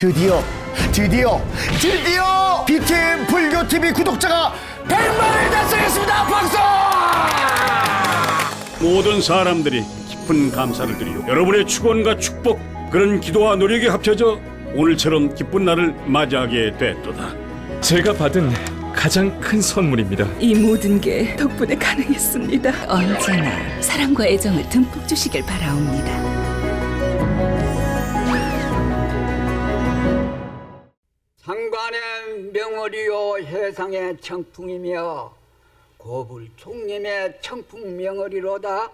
드디어 BTN 불교TV 구독자가 100만을 달성했습니다. 박수! 모든 사람들이 깊은 감사를 드리고 여러분의 축원과 축복, 그런 기도와 노력이 합쳐져 오늘처럼 기쁜 날을 맞이하게 됐도다. 제가 받은 가장 큰 선물입니다. 이 모든 게 덕분에 가능했습니다. 언제나 사랑과 애정을 듬뿍 주시길 바라옵니다. 상관의 명월이요 해상의 청풍이며 고불 총님의 청풍 명월이로다.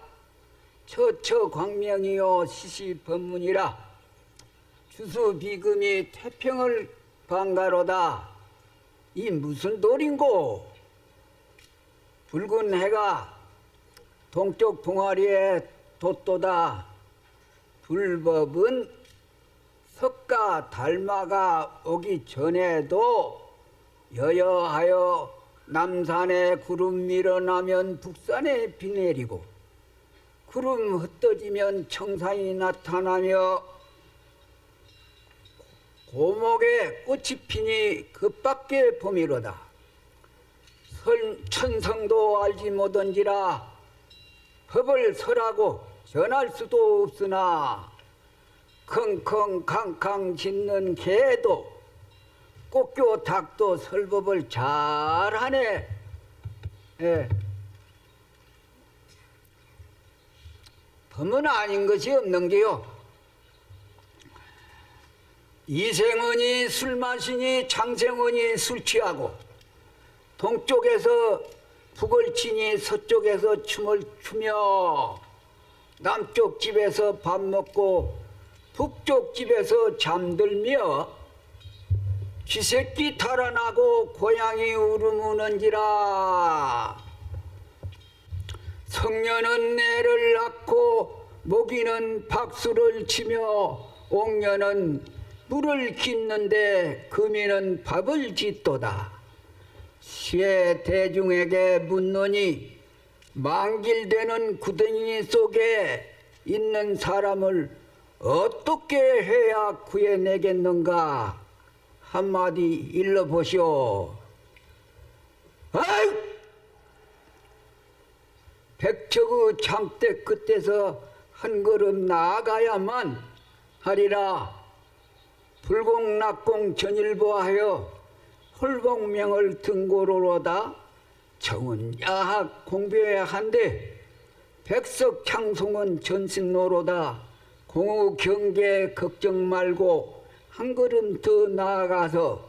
처처 광명이요 시시법문이라. 주수 비금이 태평을 방가로다. 이 무슨 돌인고? 붉은 해가 동쪽 동아리에 돋도다. 불법은 석가 달마가 오기 전에도 여여하여 남산에 구름 밀어나면 북산에 비 내리고 구름 흩어지면 청산이 나타나며 고목에 꽃이 피니 그밖에 봄이로다. 천성도 알지 못한지라 법을 설하고 전할 수도 없으나 컹컹 캉캉 짖는 개도 꽃교 닭도 설법을 잘하네. 예. 법은 아닌 것이 없는 게요. 이생원이 술 마시니 장생원이 술 취하고 동쪽에서 북을 치니 서쪽에서 춤을 추며 남쪽 집에서 밥 먹고 북쪽 집에서 잠들며 쥐새끼 달아나고 고양이 울음우는지라. 성년은 애를 낳고 모기는 박수를 치며 옥년은 물을 깃는데 금이는 밥을 짓도다. 시의 대중에게 묻노니 망길되는 구덩이 속에 있는 사람을 어떻게 해야 구해내겠는가? 한마디 일러보시오. 아이! 백척의 잠대 끝에서 한 걸음 나아가야만 하리라. 불공낙공 전일보하여 홀봉명을 등고로로다. 정은 야학 공배야 한데 백석향송은 전신노로다. 공의 경계 걱정 말고 한 걸음 더 나아가서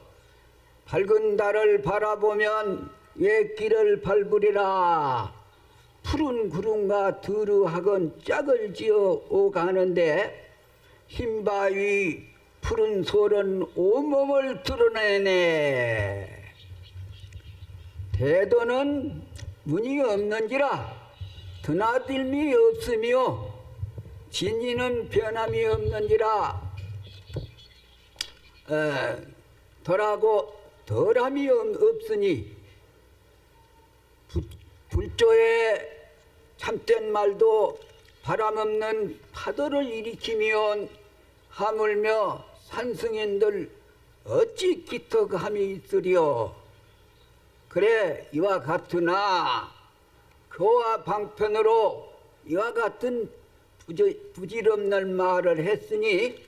밝은 달을 바라보면 옛길을 밟으리라. 푸른 구름과 드루하건 짝을 지어 오가는데 흰바위 푸른 솔은 온몸을 드러내네. 대도는 문이 없는지라 드나들미 없으며 진리는 변함이 없는지라. 덜하고 덜함이 없으니 불조의 참된 말도 바람 없는 파도를 일으키면 하물며 산승인들 어찌 기특함이 있으리요. 그래 이와 같으나 교화 방편으로 이와 같은 부질없는 말을 했으니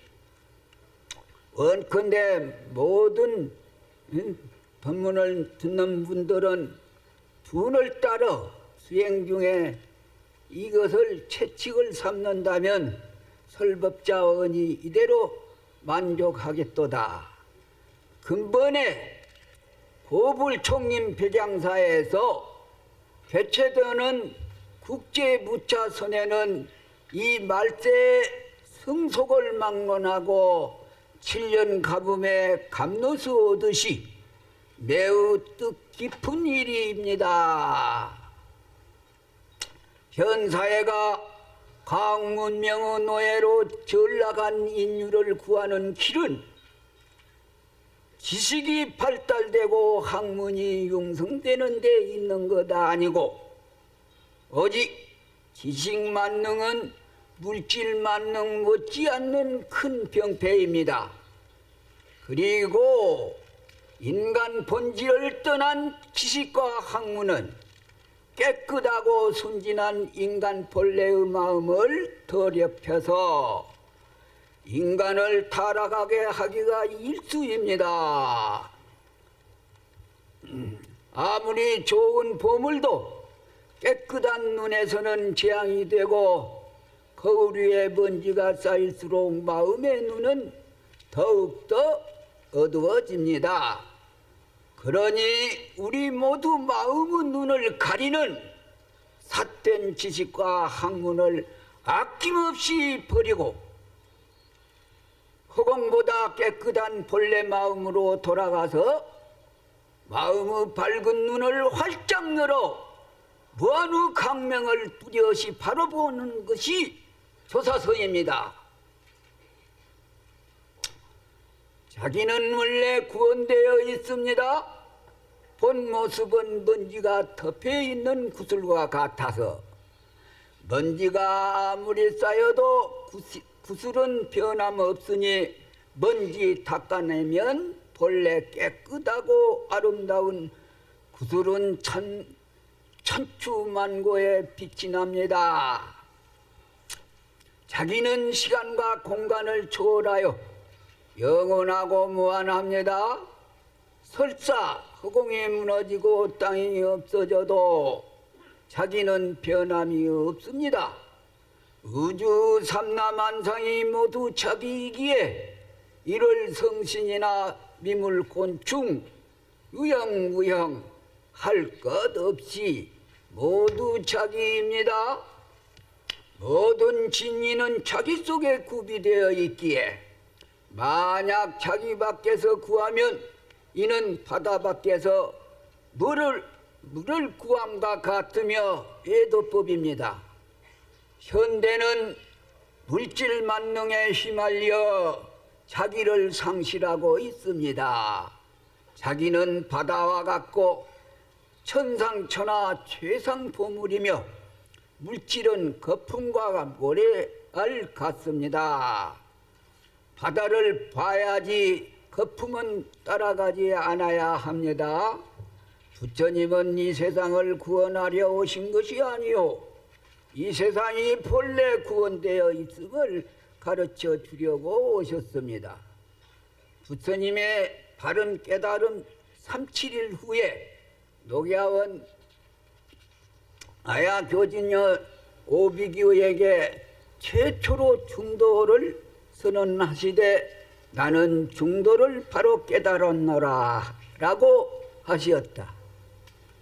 원컨대 모든 법문을 듣는 분들은 분을 따라 수행 중에 이것을 채칙을 삼는다면 설법자원이 이대로 만족하겠도다. 근본에 고불총림 백양사에서 개최되는 국제무차선에는 이 말세의 승속을 막론하고 7년 가뭄에 감로수 오듯이 매우 뜻깊은 일입니다. 현 사회가 과학문명의 노예로 전락한 인류를 구하는 길은 지식이 발달되고 학문이 융성되는 데 있는 것 아니고 오직 지식 만능은 물질 만능 못지않는 큰 병폐입니다. 그리고 인간 본질을 떠난 지식과 학문은 깨끗하고 순진한 인간 본래의 마음을 더럽혀서 인간을 타락하게 하기가 일쑤입니다. 아무리 좋은 보물도 깨끗한 눈에서는 재앙이 되고 거울 위에 먼지가 쌓일수록 마음의 눈은 더욱더 어두워집니다. 그러니 우리 모두 마음의 눈을 가리는 삿된 지식과 학문을 아낌없이 버리고 허공보다 깨끗한 본래 마음으로 돌아가서 마음의 밝은 눈을 활짝 열어 무한의 강명을 뚜렷이 바라보는 것이 조사서입니다. 자기는 원래 구원되어 있습니다. 본 모습은 먼지가 덮여 있는 구슬과 같아서 먼지가 아무리 쌓여도 구슬은 변함없으니 먼지 닦아내면 본래 깨끗하고 아름다운 구슬은 천추만고의 빛이 납니다. 자기는 시간과 공간을 초월하여 영원하고 무한합니다. 설사 허공이 무너지고 땅이 없어져도 자기는 변함이 없습니다. 우주 삼라만상이 모두 자기이기에 이를 성신이나 미물곤충 유형무형 할 것 없이 모두 자기입니다. 모든 진리는 자기 속에 구비되어 있기에 만약 자기 밖에서 구하면 이는 바다 밖에서 물을 구함과 같으며 예도법입니다. 현대는 물질 만능에 휘말려 자기를 상실하고 있습니다. 자기는 바다와 같고 천상천하 최상 보물이며 물질은 거품과 모래알 같습니다. 바다를 봐야지 거품은 따라가지 않아야 합니다. 부처님은 이 세상을 구원하려 오신 것이 아니요 이 세상이 본래 구원되어 있음을 가르쳐 주려고 오셨습니다. 부처님의 바른 깨달음 37일 후에 녹야원 아야 교진여 오비기에게 최초로 중도를 선언하시되 나는 중도를 바로 깨달았노라 라고 하시었다.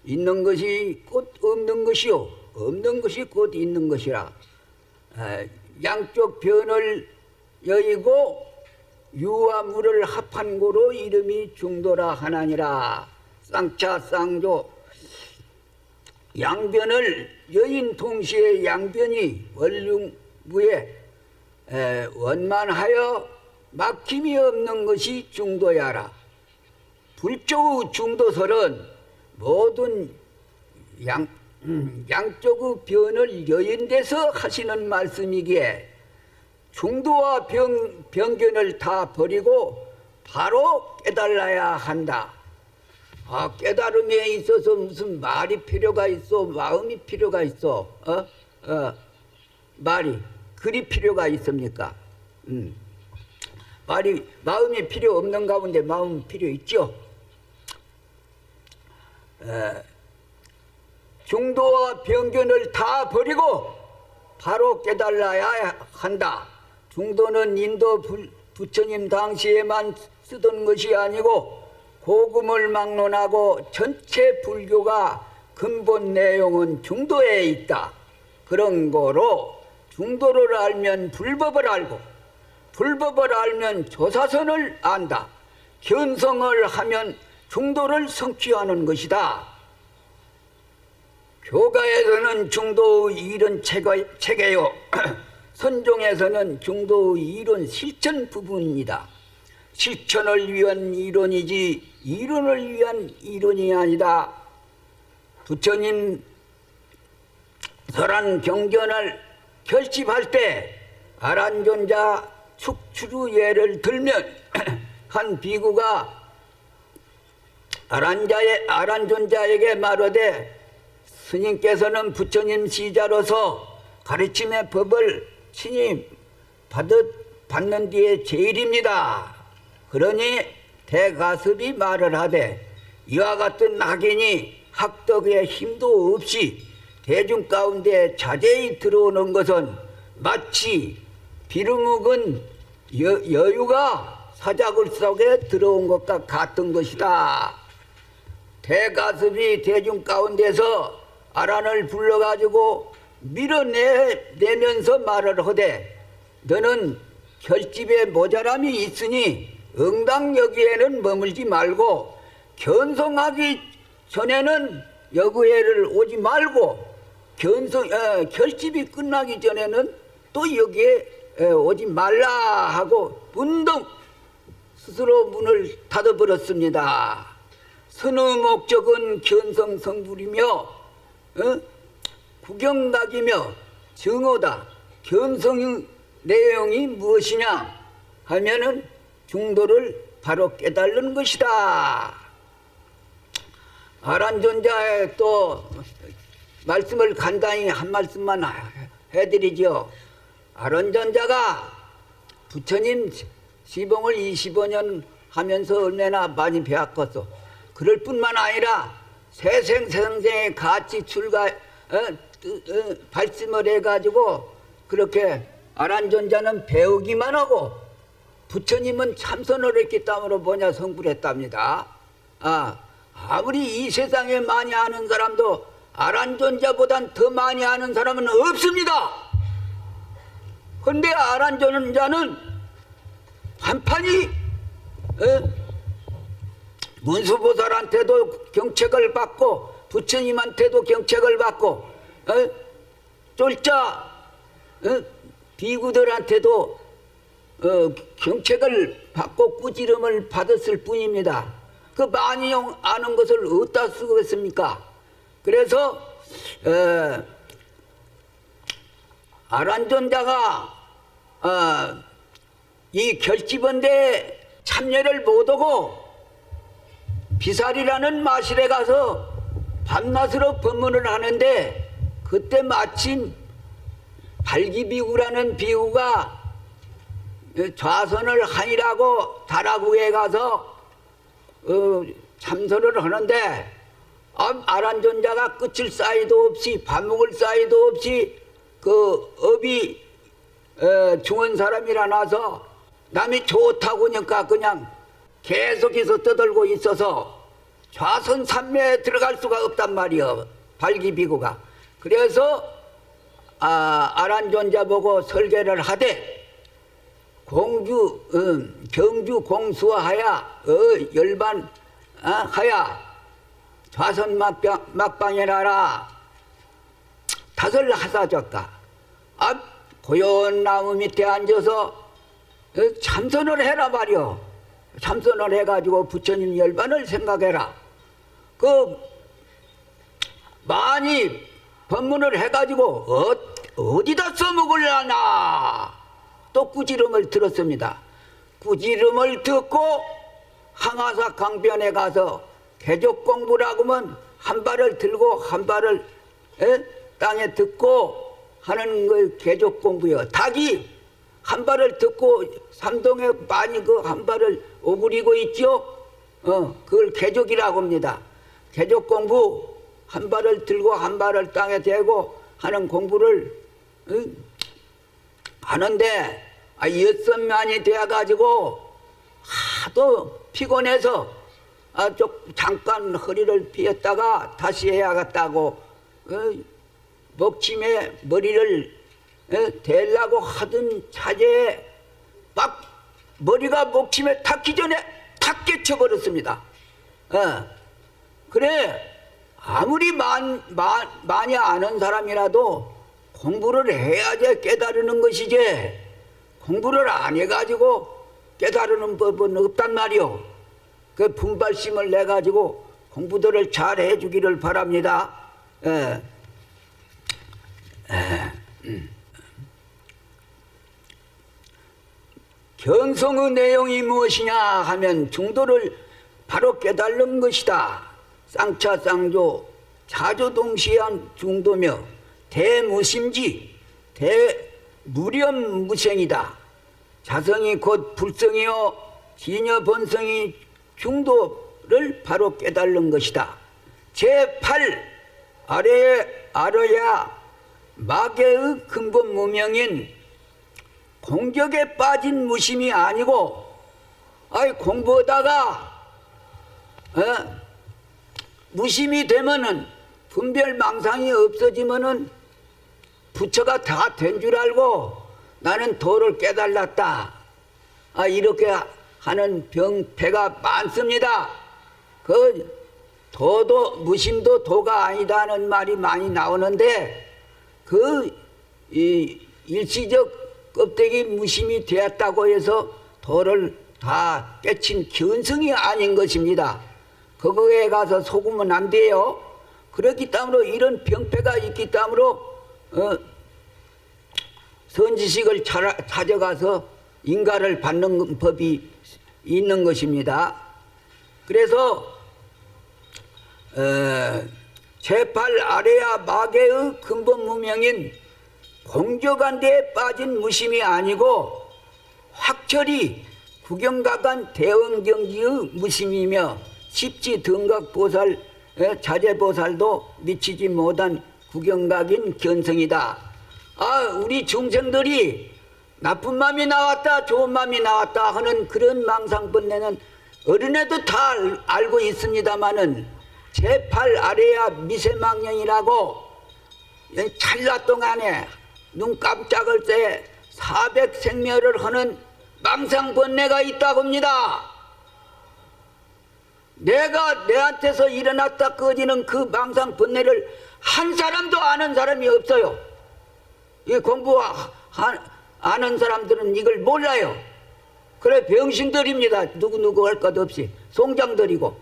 있는 것이 곧 없는 것이요 없는 것이 곧 있는 것이라. 양쪽 변을 여의고 유와 물을 합한 고로 이름이 중도라 하나니라. 쌍차 쌍조 양변을 여인 동시에 양변이 원륜무에 원만하여 막힘이 없는 것이 중도야라. 불조의 중도설은 모든 양쪽의 변을 여인돼서 하시는 말씀이기에 중도와 변견을 다 버리고 바로 깨달아야 한다. 깨달음에 있어서 무슨 말이 필요가 있어, 마음이 필요가 있어, 말이 글이 필요가 있습니까? 마음이 필요 없는 가운데 마음이 필요 있죠. 중도와 변견을 다 버리고 바로 깨달아야 한다. 중도는 인도 부처님 당시에만 쓰던 것이 아니고 고금을 막론하고 전체 불교가 근본 내용은 중도에 있다. 그런 거로 중도를 알면 불법을 알고 불법을 알면 조사선을 안다. 견성을 하면 중도를 성취하는 것이다. 교가에서는 중도의 이론 체계요 선종에서는 중도의 이론 실천 부분입니다. 실천을 위한 이론이지 이론을 위한 이론이 아니다. 부처님 설한 경전을 결집할 때 아란존자 축추루 예를 들면 한 비구가 아란존자에게 말하되 스님께서는 부처님 시자로서 가르침의 법을 친히 받는 뒤에 제일입니다. 그러니 대가섭이 말을 하되 이와 같은 낙인이 학덕에 힘도 없이 대중 가운데 자제히 들어오는 것은 마치 비루묵은 여유가 사자굴 속에 들어온 것과 같은 것이다. 대가섭이 대중 가운데서 아란을 불러가지고 밀어내면서 말을 하되 너는 결집에 모자람이 있으니 응당 여기에는 머물지 말고 견성하기 전에는 여기에를 오지 말고 결집이 끝나기 전에는 또 여기에 오지 말라 하고 문득 스스로 문을 닫아버렸습니다. 선의 목적은 견성성불이며 구경각이며 정오다. 견성의 내용이 무엇이냐 하면은 중도를 바로 깨달는 것이다. 아란존자의 또 말씀을 간단히 한 말씀만 해드리죠. 아란존자가 부처님 시봉을 25년 하면서 얼마나 많이 배웠겠어. 그럴 뿐만 아니라 세생세생에 같이 발심을 해가지고 그렇게 아란존자는 배우기만 하고 부처님은 참선을 했기 때문에 뭐냐 성불했답니다. 아무리 이 세상에 많이 아는 사람도 아란존자보단 더 많이 아는 사람은 없습니다. 그런데 아란존자는 한판이 문수보살한테도 경책을 받고 부처님한테도 경책을 받고 쫄자 비구들한테도 경책을 받고 꾸지름을 받았을 뿐입니다. 그 많이 아는 것을 어디다 쓰겠습니까? 그래서 아란존자가 이 결집원대에 참여를 못하고 비살이라는 마실에 가서 밤낮으로 법문을 하는데 그때 마침 발기비구라는 비구가 좌선을 하니라고 다라구에 가서 참선을 하는데 아란존자가 끝일 사이도 없이 밥 먹을 사이도 없이 그 업이 중한 사람이라나서 남이 좋다고 하니까 그냥 계속해서 떠들고 있어서 좌선 삼매에 들어갈 수가 없단 말이요. 발기비구가. 그래서 아란존자 보고 설계를 하되 경주 공수하야 열반 하야 좌선 막방이라라 탓을 하사졌다. 고요한 나무 밑에 앉아서 참선을 해라 말이요. 참선을 해가지고 부처님 열반을 생각해라. 많이 법문을 해가지고 어디다 써먹으려나 또 꾸지름을 들었습니다. 꾸지름을 듣고 항아사 강변에 가서 개족 공부라고 하면 한 발을 들고 한 발을 땅에 듣고 하는 그 개족 공부요. 닭이 한 발을 듣고 삼동에 많이 그 한 발을 오그리고 있죠. 그걸 개족이라고 합니다. 개족 공부 한 발을 들고 한 발을 땅에 대고 하는 공부를 하는데 6만이 되어가지고 하도 피곤해서 잠깐 허리를 펴었다가 다시 해야겠다고 먹침에 머리를 대려고 하던 차제에 막 머리가 목침에 닿기 전에 탁 깨쳐버렸습니다. 그래 아무리 많이 아는 사람이라도 공부를 해야지 깨달으는 것이지 공부를 안 해가지고 깨달으는 법은 없단 말이오. 그 분발심을 내가지고 공부들을 잘 해주기를 바랍니다. 견성의 내용이 무엇이냐 하면 중도를 바로 깨달는 것이다. 쌍차 쌍조 자조동시한 중도며 대무심지 대무렴무생이다. 자성이 곧 불성이요 진여 본성이 중도를 바로 깨달는 것이다. 제8 아래에 알아야 마계의 근본 무명인 공격에 빠진 무심이 아니고 공부하다가 무심이 되면은 분별망상이 없어지면은 부처가 다 된 줄 알고 나는 도를 깨달았다. 이렇게 하는 병폐가 많습니다. 그 도도 무심도 도가 아니다는 말이 많이 나오는데 이 일시적 껍데기 무심이 되었다고 해서 도를 다 깨친 견성이 아닌 것입니다. 거기에 가서 속으면 안 돼요. 그렇기 때문에 이런 병폐가 있기 때문에 선지식을 찾아가서 인가를 받는 법이 있는 것입니다. 그래서 제8 아래야 마계의 근본 무명인 공적한 데에 빠진 무심이 아니고 확철이 구경가간 대원경지의 무심이며 십지 등각보살 자제보살도 미치지 못한 구경각인 견성이다. 우리 중생들이 나쁜 마음이 나왔다 좋은 마음이 나왔다 하는 그런 망상번뇌는 어른애도 다 알고 있습니다마는 제8 아래야 미세망령이라고 찰나 동안에 눈 깜짝할 때 400생멸을 하는 망상번뇌가 있다고 합니다. 내가 내한테서 일어났다 꺼지는 그 망상번뇌를 한 사람도 아는 사람이 없어요. 이 아는 사람들은 이걸 몰라요. 그래 병신들입니다. 누구 할 것 없이 송장들이고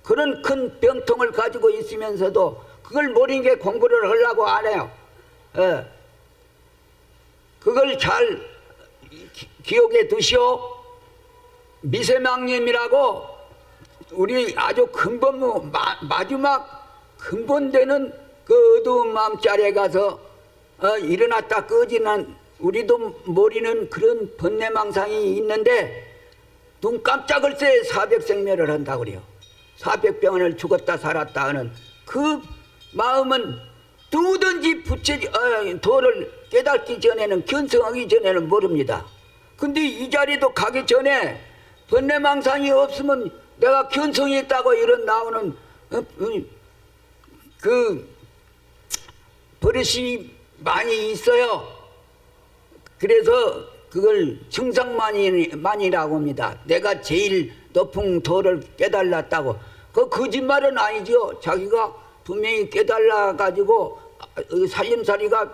그런 큰 병통을 가지고 있으면서도 그걸 모르는 게 공부를 하려고 안 해요. 그걸 잘 기억해 두시오. 미세망님이라고 우리 아주 근본 마지막 근본되는 그 어두운 마음자리에 가서 일어났다 꺼지는 우리도 모르는 그런 번뇌망상이 있는데 눈 깜짝을 새 400생멸을 한다고 그래요. 400병을 죽었다 살았다 하는 그 마음은 누구든지 도를 깨닫기 전에는 견성하기 전에는 모릅니다. 근데 이 자리도 가기 전에 번뇌망상이 없으면 내가 견성이 있다고 이런 나오는 그 버릇이 많이 있어요. 그래서 그걸 증상만이라고 합니다. 내가 제일 높은 도를 깨달았다고. 그 거짓말은 아니죠. 자기가 분명히 깨달아가지고 살림살이가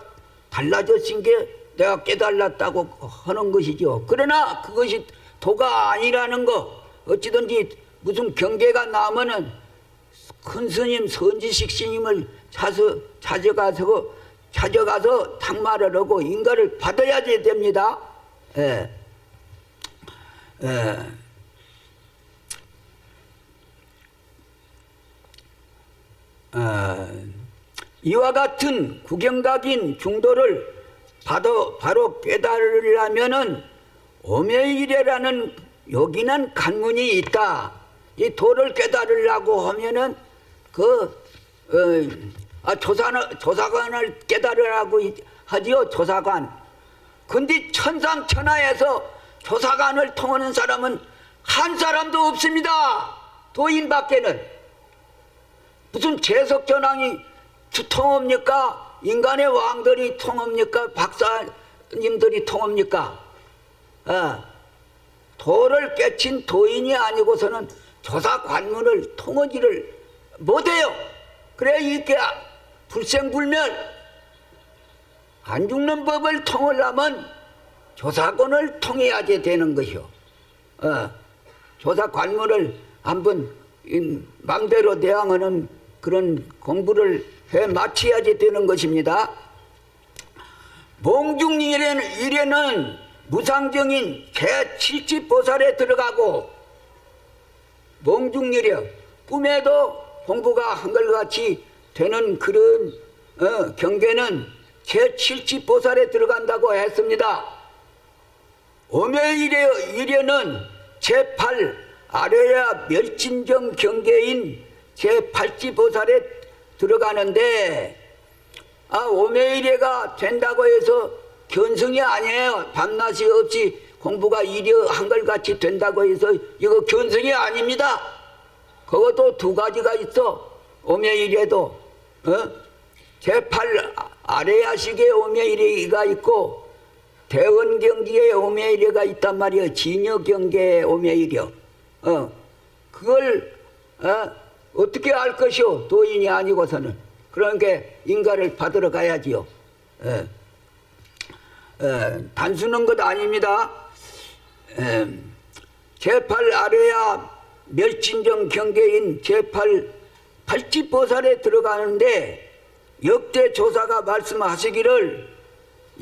달라졌은 게 내가 깨달았다고 하는 것이죠. 그러나 그것이 도가 아니라는 거, 어찌든지 무슨 경계가 나면은 큰 스님 선지식 스님을 찾아가서 탁말을 하고 인가를 받아야지 됩니다. 이와 같은 구경각인 중도를 바로 깨달으려면은 오매일이라는 요긴한 간문이 있다. 이 도를 깨달으려고 하면은 조사관을 깨달으라고 하지요. 조사관. 근데 천상천하에서 조사관을 통하는 사람은 한 사람도 없습니다. 도인밖에는. 무슨 재석전왕이 통합니까? 인간의 왕들이 통합니까? 박사님들이 통합니까? 도를 깨친 도인이 아니고서는 조사관문을 통하지를 못해요. 그래 이렇게 불생불멸 안 죽는 법을 통하려면 조사관을 통해야지 되는 것이요. 조사관문을 한번 맘대로 대항하는 그런 공부를 해 마쳐야지 되는 것입니다. 몽중일에는 무상정인 제7지보살에 들어가고 몽중리려 꿈에도 공부가 한결같이 되는 그런 경계는 제7지보살에 들어간다고 했습니다. 오매이려는 제8 아래야 멸진정 경계인 제8지보살에 들어가는데 오매이래가 된다고 해서 견성이 아니에요. 밤낮이 없이 공부가 이려 한결같이 된다고 해서 이거 견성이 아닙니다. 그것도 두 가지가 있어. 오매이래도 제8 아래야식의 오매이래가 있고 대원경지의 오매이래가 있단 말이에요. 진여경계의 오매이래. 그걸 어떻게 알 것이오? 도인이 아니고서는. 그러니까 인가를 받으러 가야지요. 단순한 것 아닙니다. 제8 아래야 멸진정 경계인 제8 팔지보살에 들어가는데 역대 조사가 말씀하시기를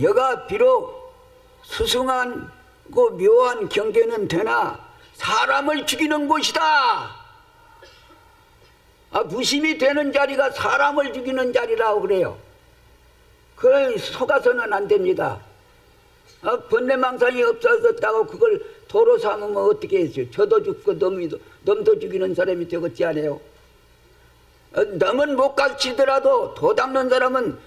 여가 비록 수승하고 묘한 경계는 되나 사람을 죽이는 곳이다. 무심이 되는 자리가 사람을 죽이는 자리라고 그래요. 그걸 속아서는 안 됩니다. 번뇌망상이 없어졌다고 그걸 도로 삼으면 어떻게 했어요? 저도 죽고 넘도 죽이는 사람이 되겠지 않아요? 넘은 못 가르치더라도 도 닦는 사람은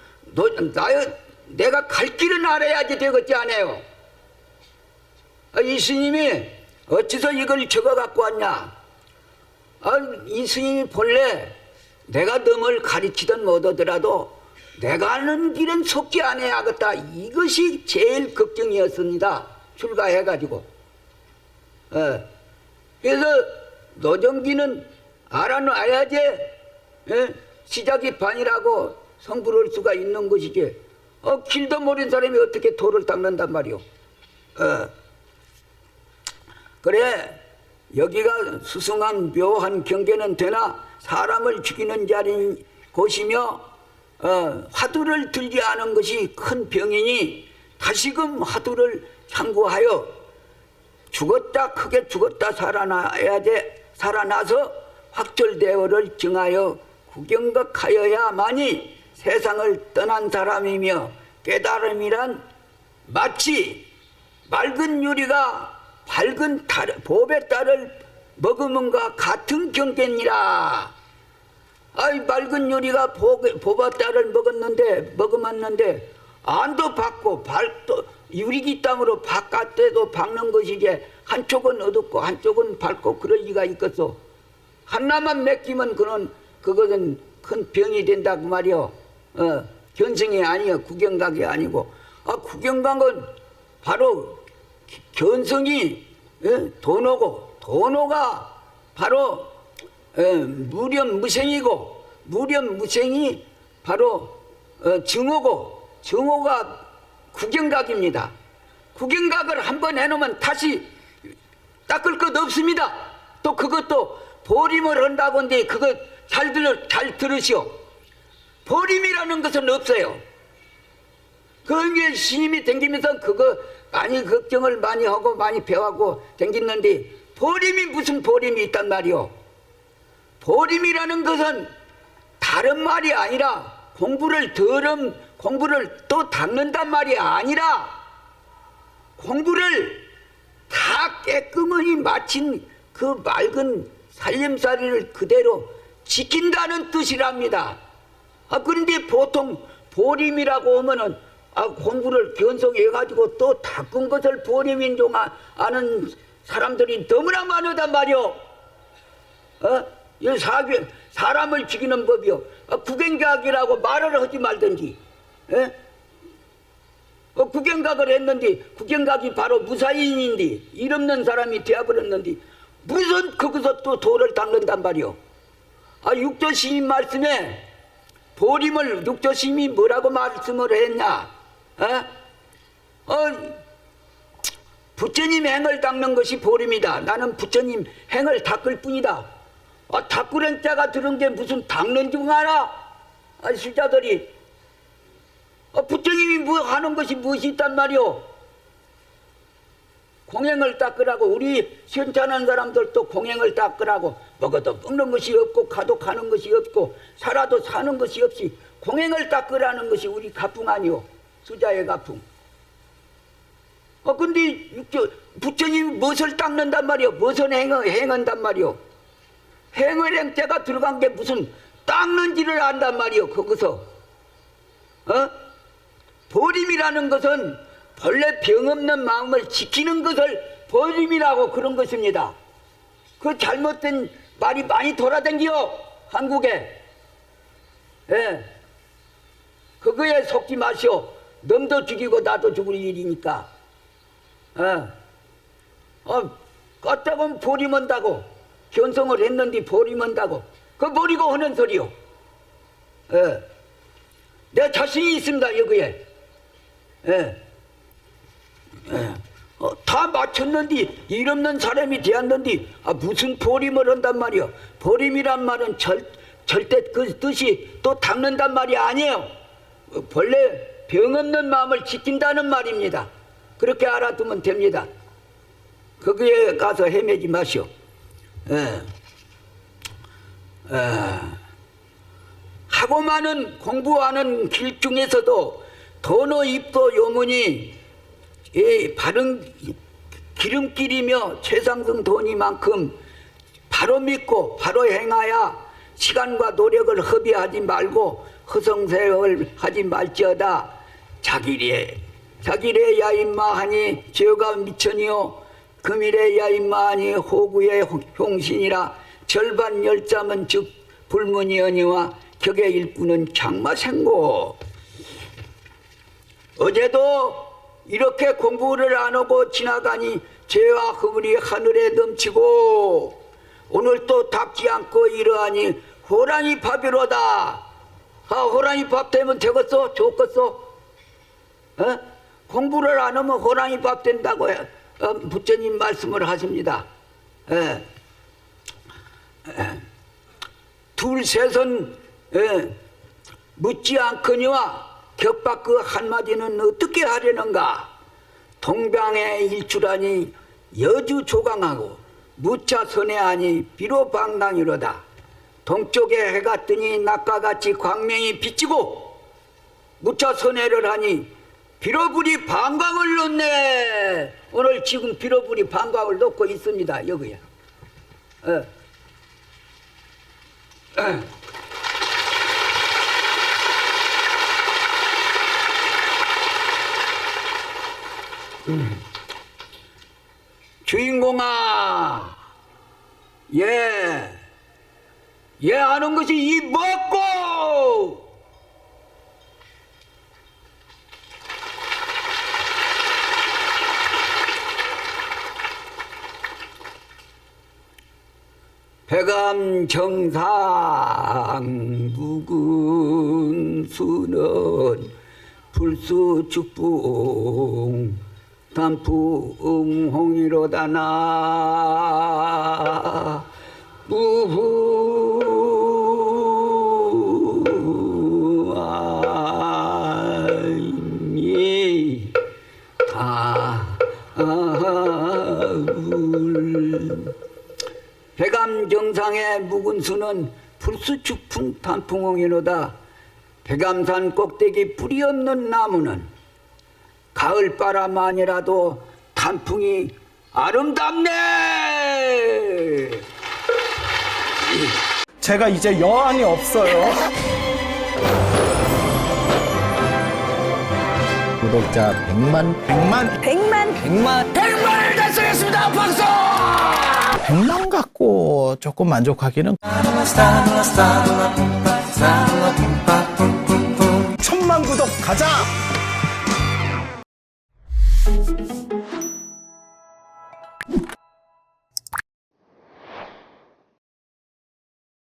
내가 갈 길은 알아야지 되겠지 않아요? 이 스님이 어찌서 이걸 적어 갖고 왔냐? 이 스님이 본래 내가 넘을 가르치든 못하더라도 내가 아는 길은 속지 않아야겠다. 이것이 제일 걱정이었습니다. 출가해가지고. 그래서 노정기는 알아놔야지 시작이 반이라고 성불할 수가 있는 것이지. 길도 모르는 사람이 어떻게 도를 닦는단 말이오. 그래 여기가 수승한 묘한 경계는 되나 사람을 죽이는 자리인 곳이며 화두를 들지 않은 것이 큰 병이니 다시금 화두를 참고하여 죽었다 크게 죽었다 살아나서 확철대오를 증하여 구경각하여야만이 세상을 떠난 사람이며 깨달음이란 마치 맑은 유리가 밝은 보배 딸을 먹으면과 같은 경계니라. 맑은 유리가 보배딸을 먹으면는데 안도 받고 발도 유리기 땅으로 바깥에도 박는 것이지 한쪽은 어둡고 한쪽은 밝고 그럴 리가 있겠소. 하나만 맡기면 그것은 큰 병이 된다고 말이요. 견성이 아니요. 구경각이 아니고. 구경각은 바로 견성이 도노고 도노가 바로 무렴무생이고 무렴무생이 바로 증오고 증오가 구경각입니다. 구경각을 한번 해놓으면 다시 닦을 것 없습니다. 또 그것도 보림을 한다고 하는데 그거 잘 들으시오. 보림이라는 것은 없어요. 그게 스님이 댕기면서 그거 많이 걱정을 많이 하고 많이 배워하고 댕겼는데 보림이 무슨 보림이 있단 말이오. 보림이라는 것은 다른 말이 아니라 공부를 또 닦는단 말이 아니라 공부를 다 깨끗이 마친 그 맑은 살림살이를 그대로 지킨다는 뜻이랍니다. 그런데 보통 보림이라고 하면은 공부를 견성해가지고 또 닦은 것을 보림인 줄 아는 사람들이 너무나 많으단 말이오. 사람을 죽이는 법이요. 구경각이라고 말을 하지 말든지. 구경각을 했는데 구경각이 바로 무사인인데 일 없는 사람이 되어버렸는데 무슨 거기서 또 도를 닦는단 말이오. 육조스님 말씀에 보림을 육조스님이 뭐라고 말씀을 했냐? 부처님 행을 닦는 것이 보림이다. 나는 부처님 행을 닦을 뿐이다. 닦으란 자가 들은 게 무슨 닦는 줄 알아? 수자들이 부처님이 뭐 하는 것이 무엇이 있단 말이오? 공행을 닦으라고. 우리 시원찮은 사람들도 공행을 닦으라고. 먹어도 먹는 것이 없고 가도 가는 것이 없고 살아도 사는 것이 없이 공행을 닦으라는 것이 우리 가풍 아니오. 수자의 가풍. 근데 부처님이 무엇을 닦는단 말이오? 무엇을 행한단 말이오? 행을 행자가 들어간 게 무슨 닦는지를 안단 말이오. 거기서 버림이라는 것은 본래 병없는 마음을 지키는 것을 버림이라고 그런 것입니다. 그 잘못된 말이 많이 돌아다니요 한국에. 예. 그거에 속지 마시오. 놈도 죽이고 나도 죽을 일이니까. 까딱은 버림한다고 견성을 했는데 버림한다고. 그 버리고 하는 소리요. 예. 내 자신이 있습니다 여기에. 예. 예. 다 맞췄는데 일 없는 사람이 되었는데 무슨 버림을 한단 말이요. 버림이란 말은 절대 그 뜻이 또 닦는단 말이 아니에요. 본래 병 없는 마음을 지킨다는 말입니다. 그렇게 알아두면 됩니다. 거기에 가서 헤매지 마시오. 하고 많은 공부하는 길 중에서도 도노 입도 요문이 바른 기름길이며 최상승 도니만큼 바로 믿고 바로 행하야 시간과 노력을 허비하지 말고 허성세월 하지 말지어다. 자기래 야인마하니 죄가 미천이요 금일에 야인마하니 호구의 홍신이라. 절반 열자면 즉 불문이언니와 격의 일꾼은 장마생고. 어제도 이렇게 공부를 안 하고 지나가니 죄와 허물이 하늘에 넘치고 오늘 또 닦지 않고 이러하니 호랑이 밥이로다. 호랑이 밥 되면 되겠어? 좋겠어? 공부를 안 하면 호랑이 밥 된다고 부처님 말씀을 하십니다. 둘셋은 묻지 않거니와 격박 그 한마디는 어떻게 하려는가. 동방의 일출하니 여주 조강하고 무차 선회하니 비로 방랑이로다. 동쪽에 해가 뜨니 낮과 같이 광명이 비치고 무차 선회를 하니 비로불이 방광을 놓네. 오늘 지금 비로불이 방광을 놓고 있습니다 여기에. 주인공아, 얘 아는 것이 이 먹고 백암 정상 묵은 수는 불수 축풍 단풍 홍이로다 나 우후 아니 다울. 백암 정상의 묵은 수는 불수 축풍 단풍 홍이로다. 백암산 꼭대기 뿌리 없는 나무는 가을바람 아니라도 단풍이 아름답네. 제가 이제 여한이 없어요. 구독자 100만 달성했습니다. 박수! 100만 갖고 조금 만족하기는 1000만 구독 가자!